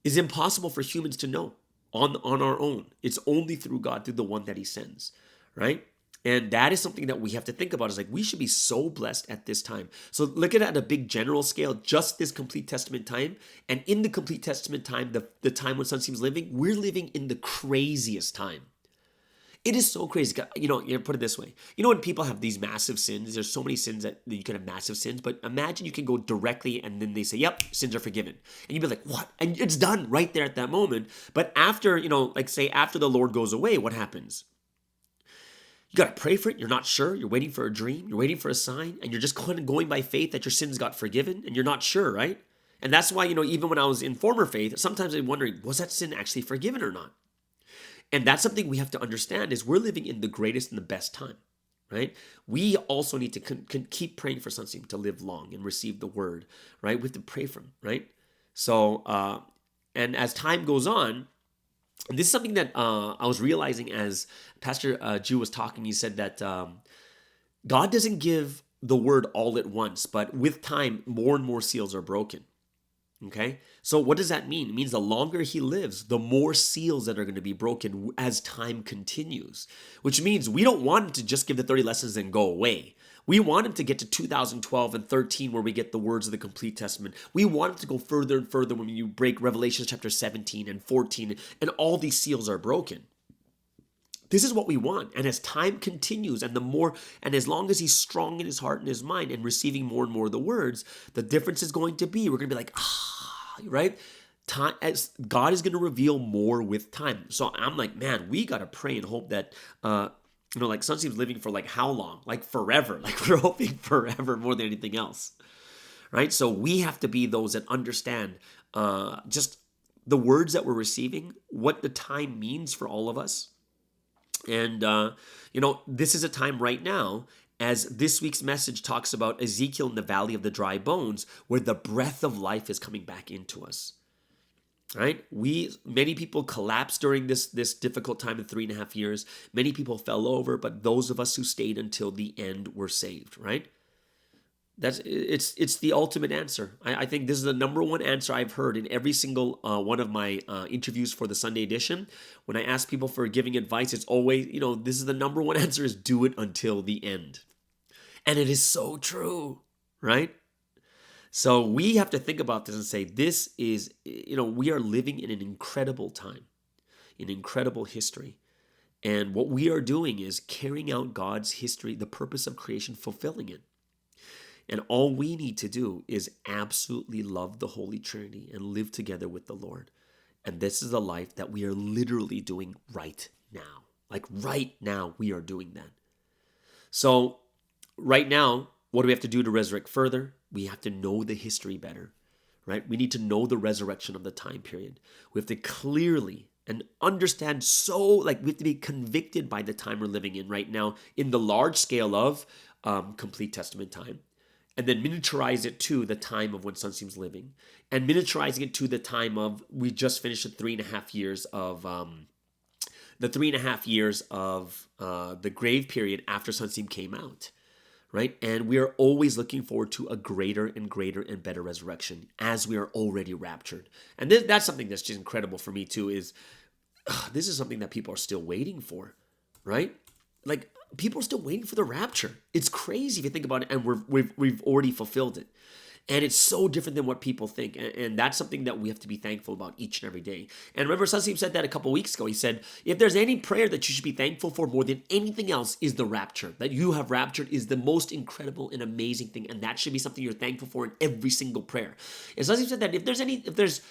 It's impossible for humans to know on our own. It's only through God, through the one that he sends, right? And that is something that we have to think about. Is like, we should be so blessed at this time. So look at it at a big general scale, just this complete testament time. And in the complete testament time, the time when Sunseam's living, we're living in the craziest time. It is so crazy. You put it this way. You know, when people have these massive sins, there's so many sins that you can have massive sins, but imagine you can go directly and then they say, yep, sins are forgiven. And you'd be like, what? And it's done right there at that moment. But after, like say after the Lord goes away, what happens? You got to pray for it. You're not sure. You're waiting for a dream. You're waiting for a sign. And you're just kind of going by faith that your sins got forgiven. And you're not sure, right? And that's why, even when I was in former faith, sometimes I'm wondering, was that sin actually forgiven or not? And that's something we have to understand is we're living in the greatest and the best time, right? We also need to keep praying for Sunsim to live long and receive the word, right? We have to pray for him, right? So, and as time goes on, and this is something that I was realizing as Pastor Jew was talking. He said that God doesn't give the word all at once, but with time, more and more seals are broken. Okay, so what does that mean? It means the longer he lives, the more seals that are going to be broken as time continues, which means we don't want him to just give the 30 lessons and go away. We want him to get to 2012 and 13 where we get the words of the complete testament. We want him to go further and further when you break Revelation chapter 17 and 14 and all these seals are broken. This is what we want. And as time continues and as long as he's strong in his heart and his mind and receiving more and more of the words, the difference is going to be, we're going to be like, right? Time, as God is going to reveal more with time. So I'm like, man, we got to pray and hope that, like Sunsim's living for like how long? Like forever. Like we're hoping forever more than anything else, right? So we have to be those that understand just the words that we're receiving, what the time means for all of us. And, this is a time right now, as this week's message talks about Ezekiel in the valley of the dry bones, where the breath of life is coming back into us, right? Many people collapsed during this difficult time of 3.5 years. Many people fell over, but those of us who stayed until the end were saved, right? It's the ultimate answer. I think this is the number one answer I've heard in every single one of my interviews for the Sunday edition. When I ask people for giving advice, it's always, this is the number one answer is do it until the end. And it is so true, right? So we have to think about this and say, this is, we are living in an incredible time, an incredible history. And what we are doing is carrying out God's history, the purpose of creation, fulfilling it. And all we need to do is absolutely love the Holy Trinity and live together with the Lord. And this is the life that we are literally doing right now. Like right now, we are doing that. So right now, what do we have to do to resurrect further? We have to know the history better, right? We need to know the resurrection of the time period. We have to clearly and understand we have to be convicted by the time we're living in right now in the large scale of complete testament time. And then miniaturize it to the time of when Sunsim's living. And miniaturizing it to the time of, we just finished the 3.5 years of, the grave period after Sunsim came out, right? And we are always looking forward to a greater and greater and better resurrection as we are already raptured. And that's something that's just incredible for me too, is this is something that people are still waiting for, right? Like, people are still waiting for the rapture. It's crazy if you think about it, and we've already fulfilled it. And it's so different than what people think. And that's something that we have to be thankful about each and every day. And remember, Sunsim said that a couple weeks ago. He said, if there's any prayer that you should be thankful for more than anything else, is the rapture. That you have raptured is the most incredible and amazing thing. And that should be something you're thankful for in every single prayer. And Sunsim said that if there's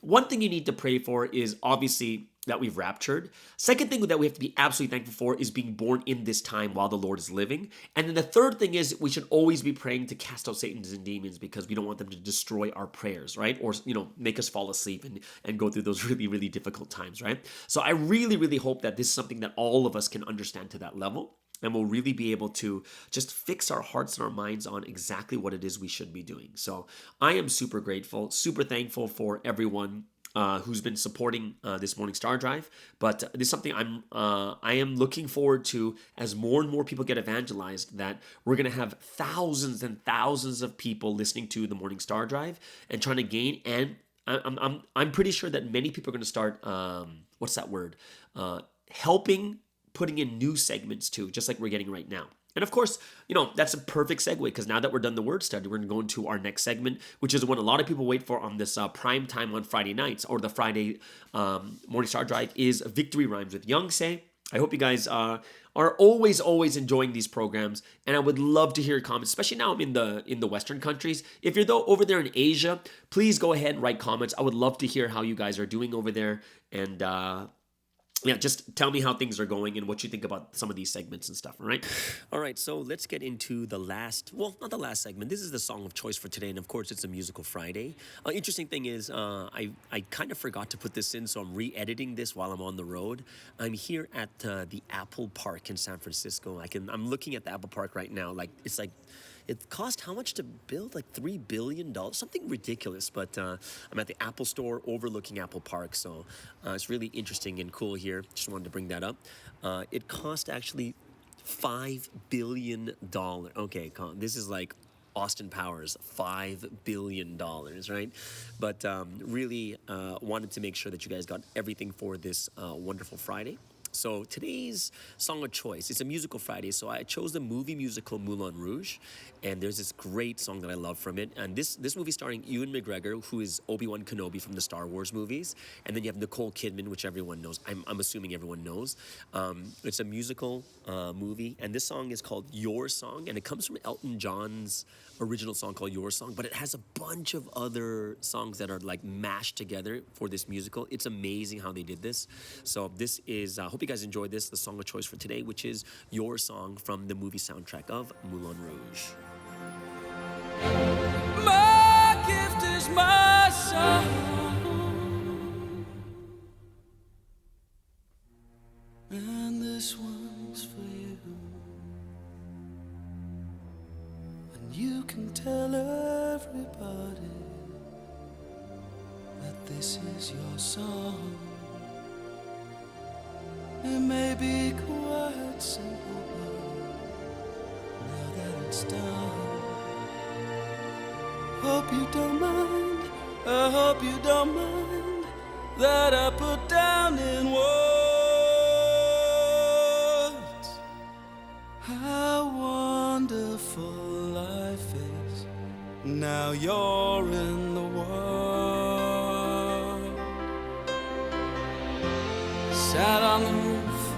one thing you need to pray for is obviously that we've raptured. Second thing that we have to be absolutely thankful for is being born in this time while the Lord is living. And then the third thing is we should always be praying to cast out Satans and demons, because we don't want them to destroy our prayers, right? Or, make us fall asleep and go through those really, really difficult times, right? So I really, really hope that this is something that all of us can understand to that level. And we'll really be able to just fix our hearts and our minds on exactly what it is we should be doing. So I am super grateful, super thankful for everyone who's been supporting this Morning Star Drive. But this is something I am looking forward to as more and more people get evangelized, that we're going to have thousands and thousands of people listening to the Morning Star Drive and trying to gain. And I'm pretty sure that many people are going to start, helping, putting in new segments too, just like we're getting right now. And of course, that's a perfect segue, because now that we're done the word study, we're going to go into our next segment, which is what a lot of people wait for on this prime time on Friday nights, or the Friday Morning Star Drive, is Victory Rhymes with Young Say. I hope you guys are always enjoying these programs, and I would love to hear your comments, especially now I'm in the Western countries. If you're over there in Asia, please go ahead and write comments. I would love to hear how you guys are doing over there, and yeah, just tell me how things are going and what you think about some of these segments and stuff, all right? All right, so let's get into the last, well, not the last segment. This is the song of choice for today, and of course, it's a musical Friday. Interesting thing is, I kind of forgot to put this in, so I'm re-editing this while I'm on the road. I'm here at the Apple Park in San Francisco. I'm looking at the Apple Park right now. It cost how much to build? Like $3 billion? Something ridiculous. But I'm at the Apple Store overlooking Apple Park. So it's really interesting and cool here. Just wanted to bring that up. It cost actually $5 billion. Okay, this is like Austin Powers, $5 billion, right? But really wanted to make sure that you guys got everything for this wonderful Friday. So today's song of choice, it's a musical Friday, so I chose the movie musical Moulin Rouge, and there's this great song that I love from it, and this movie starring Ewan McGregor, who is Obi-Wan Kenobi from the Star Wars movies, and then you have Nicole Kidman, which everyone knows, I'm assuming everyone knows. It's a musical movie, and this song is called Your Song, and it comes from Elton John's original song called Your Song, but it has a bunch of other songs that are like mashed together for this musical. It's amazing how they did this. So this is, I hope you guys enjoyed this, the song of choice for today, which is Your Song from the movie soundtrack of Moulin Rouge. My gift is my song, and this one's for you. And you can tell everybody that this is your song. It may be quite simple, but now that it's done, hope you don't mind, I hope you don't mind that I put down in words how wonderful life is. Now you're in the world. Sat on the roof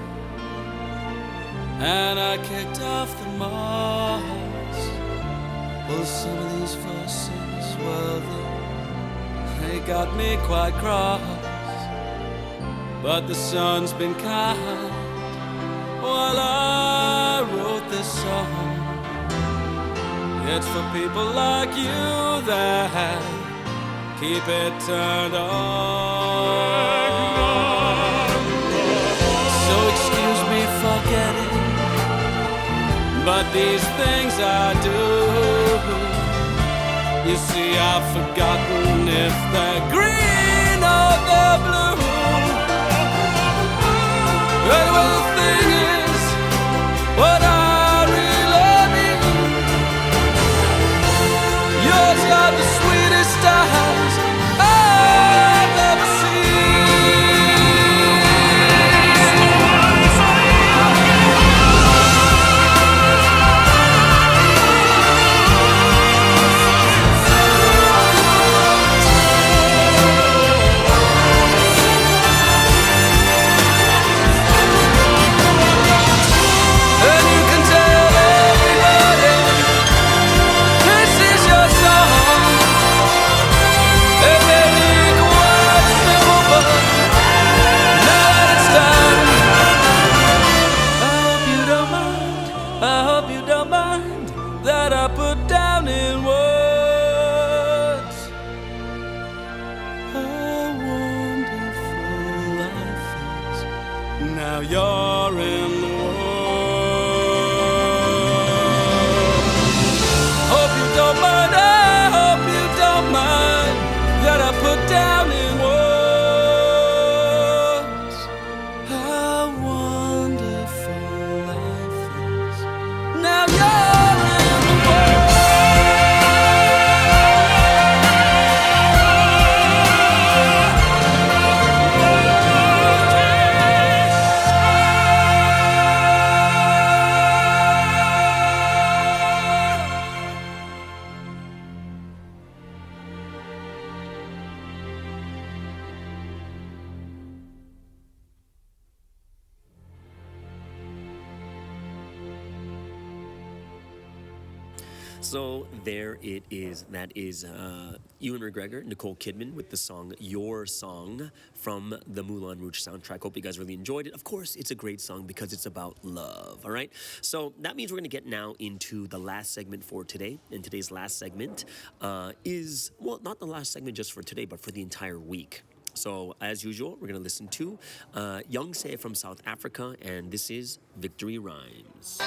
and I kicked off the moss. Well, some of these verses, well, they got me quite cross. But the sun's been kind while I wrote this song. It's for people like you that keep it turned on. So excuse me for getting, but these things I do, you see, I've forgotten if they're green or they're blue. Anyway, the thing is, what I really mean, yours are the sweetest eyes I've ever and you So there it is. That is Ewan McGregor, Nicole Kidman with the song Your Song from the Moulin Rouge soundtrack. Hope you guys really enjoyed it. Of course, it's a great song because it's about love, all right? So that means we're going to get now into the last segment for today. And today's last segment is, well, not the last segment just for today, but for the entire week. So as usual, we're going to listen to Young Se from South Africa, and this is Victory Rhymes.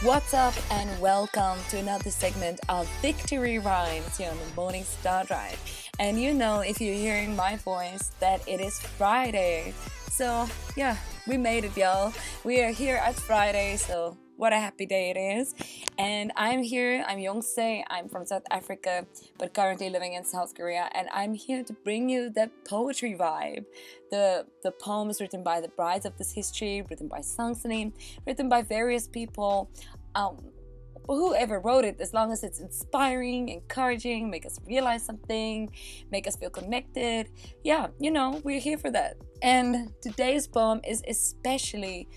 What's up and welcome to another segment of Victory Rhymes here on the Morning Star Drive. And you know, if you're hearing my voice, that it is Friday. So yeah, we made it, y'all. We are here at Friday, so what a happy day it is. And I'm here, I'm Youngse, I'm from South Africa, but currently living in South Korea. And I'm here to bring you that poetry vibe. The poems written by the brides of this history, written by Sangsenim, written by various people. Whoever wrote it, as long as it's inspiring, encouraging, make us realize something, make us feel connected. Yeah, you know, we're here for that. And today's poem is especially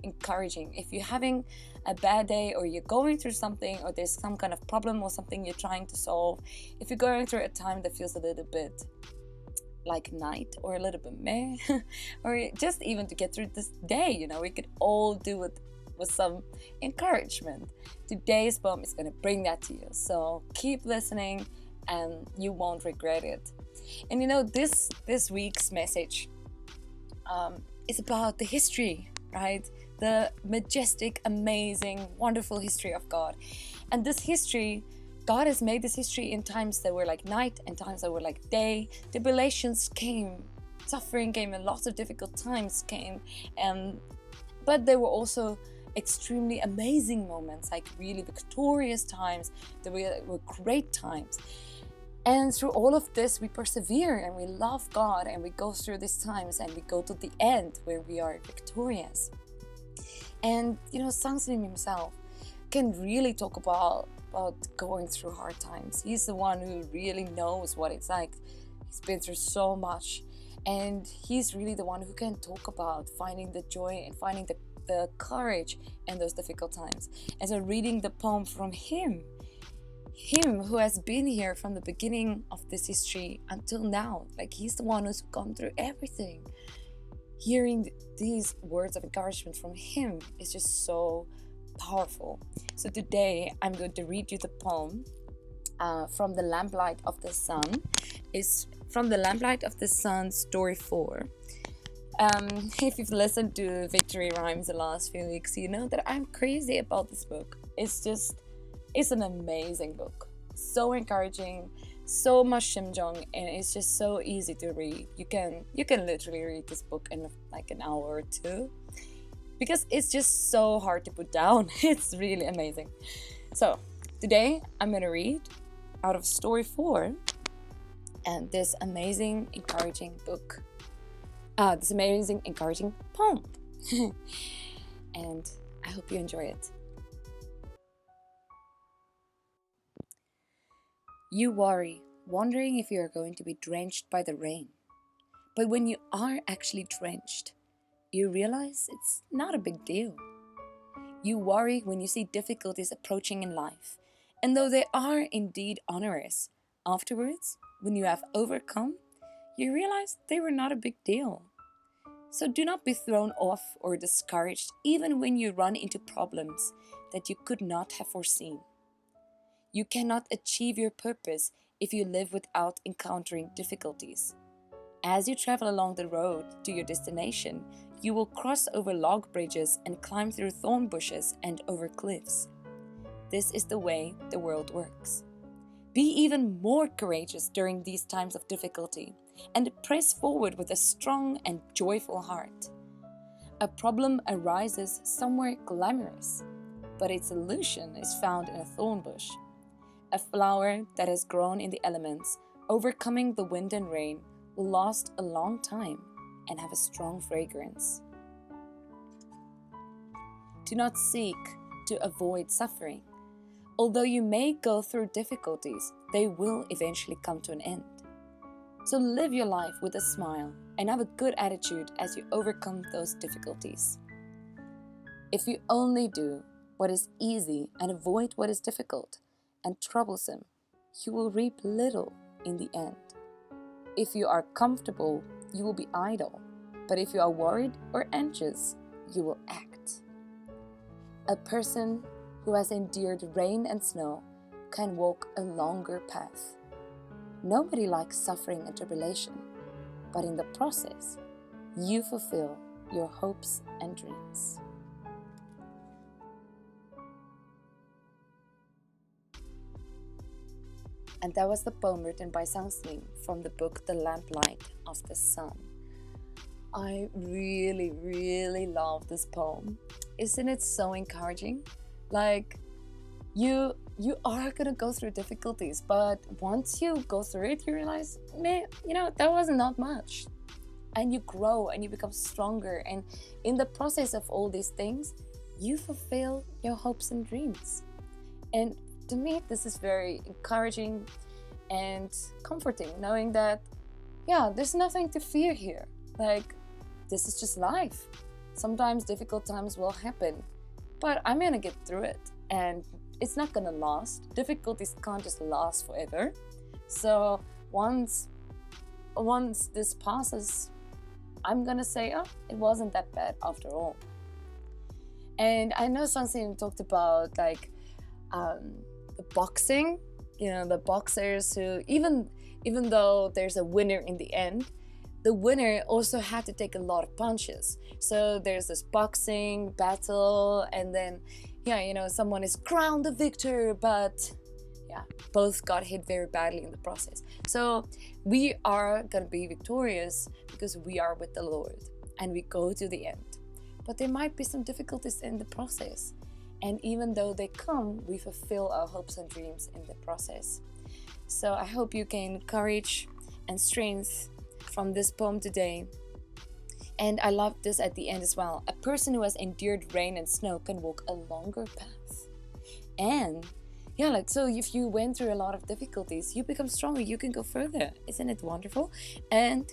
encouraging. If you're having a bad day or you're going through something or there's some kind of problem or something you're trying to solve, if you're going through a time that feels a little bit like night or a little bit meh, or just even to get through this day, you know, we could all do it with some encouragement. Today's poem is going to bring that to you. So keep listening and you won't regret it. And you know, this week's message is about the history, right? The majestic, amazing, wonderful history of God. And this history, God has made this history in times that were like night and times that were like day. Tribulations came, suffering came, and lots of difficult times came. But there were also extremely amazing moments, like really victorious times. There were great times. And through all of this, we persevere and we love God and we go through these times and we go to the end where we are victorious. And you know, Sangsenim himself can really talk about going through hard times. He's the one who really knows what it's like. He's been through so much. And he's really the one who can talk about finding the joy and finding the courage in those difficult times. And so reading the poem from him who has been here from the beginning of this history until now, like he's the one who's gone through everything. Hearing these words of encouragement from him is just so powerful. So today I'm going to read you the poem from the Lamplight of the Sun. It's from the Lamplight of the Sun, story 4. If you've listened to Victory Rhymes the last few weeks, you know that I'm crazy about this book. It's an amazing book. So encouraging, so much shimjong, and it's just so easy to read. You can literally read this book in like an hour or two because it's just so hard to put down. It's really amazing. So today I'm gonna read out of story 4 and this amazing encouraging book. This amazing encouraging poem. And I hope you enjoy it. You worry, wondering if you are going to be drenched by the rain. But when you are actually drenched, you realize it's not a big deal. You worry when you see difficulties approaching in life, and though they are indeed onerous, afterwards, when you have overcome, you realize they were not a big deal. So do not be thrown off or discouraged even when you run into problems that you could not have foreseen. You cannot achieve your purpose if you live without encountering difficulties. As you travel along the road to your destination, you will cross over log bridges and climb through thorn bushes and over cliffs. This is the way the world works. Be even more courageous during these times of difficulty and press forward with a strong and joyful heart. A problem arises somewhere glamorous, but its solution is found in a thorn bush. A flower that has grown in the elements, overcoming the wind and rain, will last a long time and have a strong fragrance. Do not seek to avoid suffering. Although you may go through difficulties, they will eventually come to an end. So live your life with a smile and have a good attitude as you overcome those difficulties. If you only do what is easy and avoid what is difficult and troublesome, you will reap little in the end. If you are comfortable, you will be idle, but if you are worried or anxious, you will act. A person who has endured rain and snow can walk a longer path. Nobody likes suffering and tribulation, but in the process, you fulfill your hopes and dreams. And that was the poem written by Sang Sling from the book The Lamplight of the Sun. I really, really love this poem. Isn't it so encouraging? Like, you are gonna go through difficulties, but once you go through it, you realize, man, that was not much. And you grow and you become stronger. And in the process of all these things, you fulfill your hopes and dreams. And to me, this is very encouraging and comforting, knowing that, there's nothing to fear here. Like, this is just life. Sometimes difficult times will happen, but I'm gonna get through it. And it's not gonna last. Difficulties can't just last forever. So once this passes, I'm gonna say, it wasn't that bad after all. And I know something talked about the boxing, the boxers who, even though there's a winner in the end, the winner also had to take a lot of punches. So there's this boxing battle, and then someone is crowned the victor, but both got hit very badly in the process. So we are gonna be victorious because we are with the Lord and we go to the end. But there might be some difficulties in the process, and even though they come, we fulfill our hopes and dreams in the process. So I hope you gain courage and strength from this poem today. And I love this at the end as well. A person who has endured rain and snow can walk a longer path. And so if you went through a lot of difficulties, you become stronger, you can go further. Isn't it wonderful? And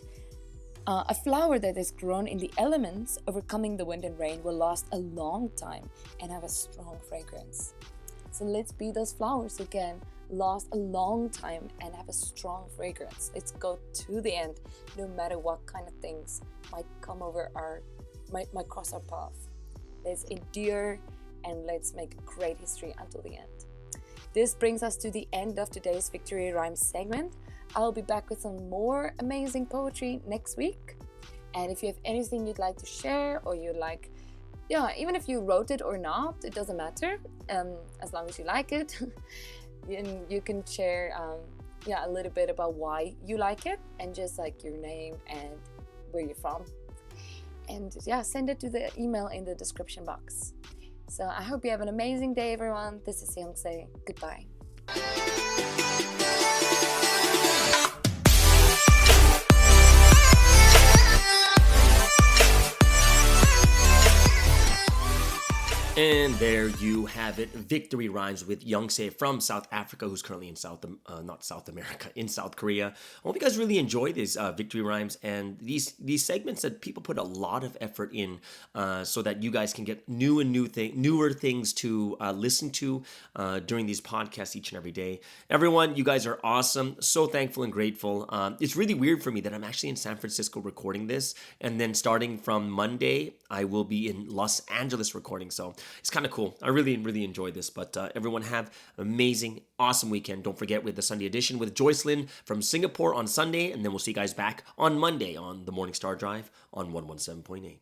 a flower that is grown in the elements, overcoming the wind and rain, will last a long time and have a strong fragrance. So let's be those flowers who can last a long time and have a strong fragrance. Let's go to the end, no matter what kind of things might come might cross our path. Let's endure and let's make a great history until the end. This brings us to the end of today's Victory Rhymes segment. I'll be back with some more amazing poetry next week. And if you have anything you'd like to share, or you like, even if you wrote it or not, it doesn't matter, as long as you like it. And you can share a little bit about why you like it, and just like your name and where you're from. And send it to the email in the description box. So I hope you have an amazing day, everyone. This is Youngse. Goodbye. And there you have it. Victory Rhymes with Youngse from South Africa, who's currently in in South Korea. I hope you guys really enjoy these Victory Rhymes and these segments that people put a lot of effort in, so that you guys can get newer things to listen to during these podcasts each and every day. Everyone, you guys are awesome. So thankful and grateful. It's really weird for me that I'm actually in San Francisco recording this, and then starting from Monday, I will be in Los Angeles recording. So it's kind of cool. I really, really enjoyed this. But everyone have an amazing, awesome weekend. Don't forget, with the Sunday edition with Joycelyn from Singapore on Sunday. And then we'll see you guys back on Monday on the Morning Star Drive on 117.8.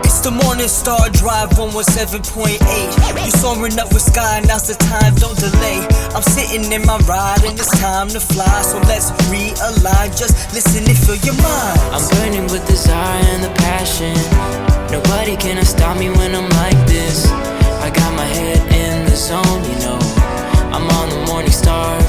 It's the Morning Star Drive 117.8. You soaring up with sky, now's the time, don't delay. I'm sitting in my ride and it's time to fly. So let's realign, just listen and fill your mind. I'm burning with desire and the passion. Nobody can stop me when I'm like this. I got my head in the zone, I'm on the Morning Star